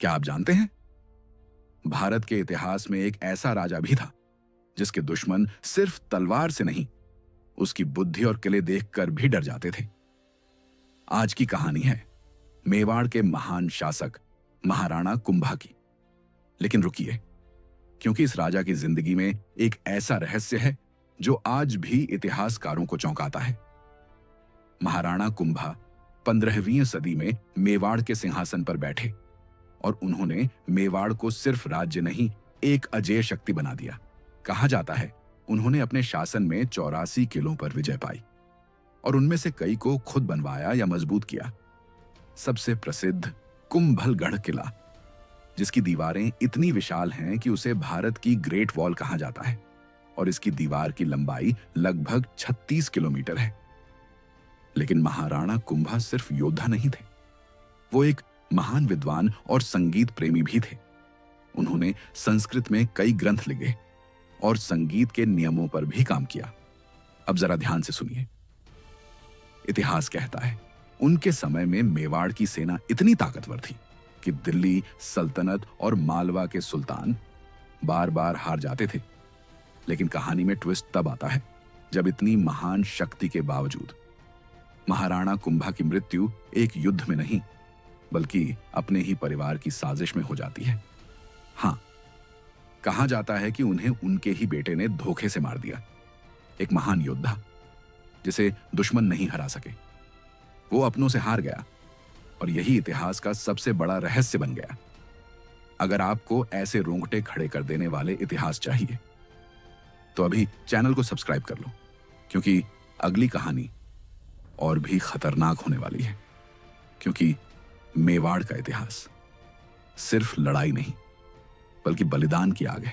क्या आप जानते हैं, भारत के इतिहास में एक ऐसा राजा भी था जिसके दुश्मन सिर्फ तलवार से नहीं, उसकी बुद्धि और किले देखकर भी डर जाते थे। आज की कहानी है मेवाड़ के महान शासक महाराणा कुंभा की। लेकिन रुकिए, क्योंकि इस राजा की जिंदगी में एक ऐसा रहस्य है जो आज भी इतिहासकारों को चौंकाता है। महाराणा कुंभा 15वीं सदी में मेवाड़ के सिंहासन पर बैठे और उन्होंने मेवाड़ को सिर्फ राज्य नहीं, एक अजेय शक्ति बना दिया। कहा जाता है उन्होंने अपने शासन में 84 किलों पर विजय पाई और उनमें से कई को खुद बनवाया या मजबूत किया। सबसे प्रसिद्ध कुंभलगढ़ किला, जिसकी दीवारें इतनी विशाल हैं कि उसे भारत की ग्रेट वॉल कहा जाता है और इसकी दीवार की लंबाई लगभग 36 किलोमीटर है। लेकिन महाराणा कुंभा सिर्फ योद्धा नहीं थे, वो एक महान विद्वान और संगीत प्रेमी भी थे। उन्होंने संस्कृत में कई ग्रंथ लिखे और संगीत के नियमों पर भी काम किया। अब जरा ध्यान से सुनिए। इतिहास कहता है उनके समय में मेवाड़ की सेना इतनी ताकतवर थी कि दिल्ली सल्तनत और मालवा के सुल्तान बार बार हार जाते थे। लेकिन कहानी में ट्विस्ट तब आता है जब इतनी महान शक्ति के बावजूद महाराणा कुंभा की मृत्यु एक युद्ध में नहीं, बल्कि अपने ही परिवार की साजिश में हो जाती है। हां, कहा जाता है कि उन्हें उनके ही बेटे ने धोखे से मार दिया। एक महान योद्धा जिसे दुश्मन नहीं हरा सके, वो अपनों से हार गया और यही इतिहास का सबसे बड़ा रहस्य बन गया। अगर आपको ऐसे रोंगटे खड़े कर देने वाले इतिहास चाहिए तो अभी चैनल को सब्सक्राइब कर लो, क्योंकि अगली कहानी और भी खतरनाक होने वाली है। क्योंकि मेवाड़ का इतिहास सिर्फ लड़ाई नहीं, बल्कि बलिदान की आग है।